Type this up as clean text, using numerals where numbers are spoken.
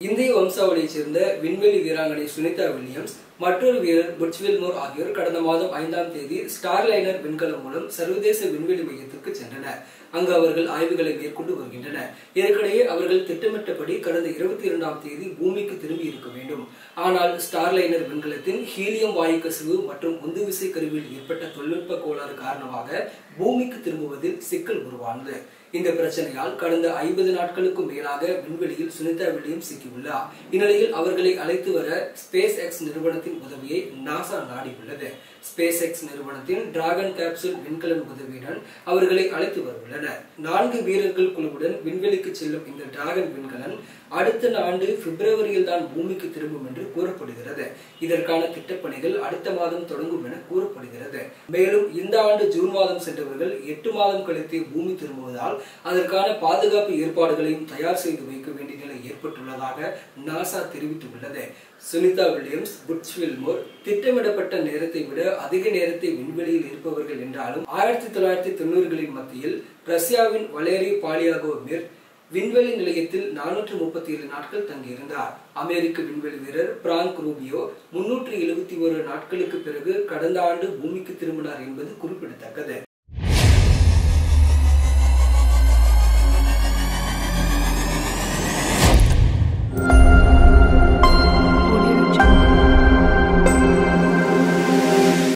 இந்திய வம்சாவளியைச் சேர்ந்த விண்வெளி வீராங்கனை சுனிதா வில்லியம்ஸ் மற்றொரு வீரர் புட்ச் வில்மோர் ஆகியோர் கடந்த மாதம் 5ஆம் தேதி ஸ்டார்லைனர் விண்கலம் மூலம் சர்வதேச விண்வெளி மையத்திற்கு சென்றனர். அங்கு அவர்கள் ஆய்வுகளை மேற்கொண்டு வருகின்றனர். இதற்கிடையே அவர்கள் திட்டமிட்டபடி கடந்த 22ஆம் தேதி பூமிக்கு திரும்பி இருக்க வேண்டும். ஆனால் ஸ்டார்லைனர் விண்கலத்தின் ஹீலியம் வாயு கசிவு மற்றும் உந்துவிசை கருவியில் ஏற்பட்ட தொழில்நுட்ப கோளாறு காரணமாக பூமிக்கு திரும்புவதில் சிக்கல் உருவானது. இந்த பிரச்சனையால் கடந்த 50 நாட்களுக்கும் மேலாக விண்வெளியில் சுனிதா வில்லியம்ஸ் சிக்கியுள்ளார். இந்நிலையில் அவர்களை அழைத்து வர ஸ்பேஸ் எக்ஸ் நிறுவனத்தின் உதவியை நாசா நாடியுள்ளது. ஸ்பேஸ் எக்ஸ் நிறுவனத்தின் டிராகன் கேப்சூல் விண்கலம் உதவியுடன் அவர்களை அழைத்து வரவுள்ளனர். 4 வீரர்கள் குழுவுடன் விண்வெளிக்கு செல்லும் இந்த டிராகன் விண்கலம் அடுத்த ஆண்டு பிப்ரவரியில் தான் பூமிக்கு திரும்பும் என்று கூறப்படுகிறது. இதற்கான திட்டப்பணிகள் அடுத்த மாதம் தொடங்கும் என கூறப்படுகிறது. மேலும் இந்த ஆண்டு ஜூன் மாதம் சென்றவர்கள் 8 மாதம் கழித்து பூமி திரும்புவதால் அதற்கான பாதுகாப்பு ஏற்பாடுகளையும் தயார் செய்து வைக்க வேண்டிய நிலை ஏற்பட்டுள்ளதாக நாசா தெரிவித்துள்ளது. சுனிதா வில்லியம்ஸ், புட்ச் வில்மோர் திட்டமிடப்பட்ட நேரத்தை விட அதிக நேரத்தை விண்வெளியில் இருப்பவர்கள் என்றாலும் 1990களின் மத்தியில் ரஷ்யாவின் வலேரி பாலியாகோமிர் விண்வெளி நிலையத்தில் 437 நாட்கள் தங்கியிருந்தார். அமெரிக்க விண்வெளி வீரர் பிராங்க் ரூபியோ 371 நாட்களுக்கு பிறகு கடந்த ஆண்டு பூமிக்கு திரும்பினார் என்பது குறிப்பிடத்தக்கது.